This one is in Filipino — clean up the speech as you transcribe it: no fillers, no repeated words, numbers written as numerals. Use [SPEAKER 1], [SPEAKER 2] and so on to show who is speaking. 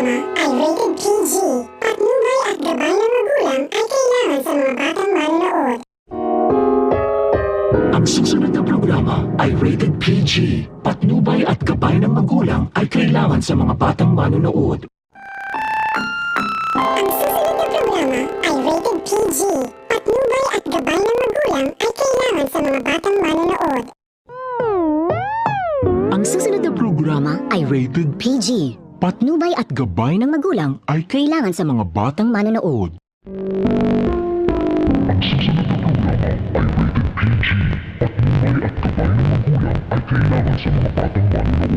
[SPEAKER 1] programa ay rated PG. Patnubay at gabay ng magulang ay kailangan sa mga batang manonood.
[SPEAKER 2] Ang susunod na programa ay rated PG. Patnubay at gabay ng magulang ay kailangan sa mga batang manonood.
[SPEAKER 1] Ang susunod na programa ay rated PG. Patnubay at gabay ng magulang ay kailangan sa mga batang manonood.
[SPEAKER 3] Ang susunod na programa ay rated PG. Patnubay at gabay ng magulang ay kailangan sa mga batang manonood.
[SPEAKER 4] Ang susunod na programa ay rated PG. Patnubay at gabay ng magulang ay kailangan sa mga batang manonood.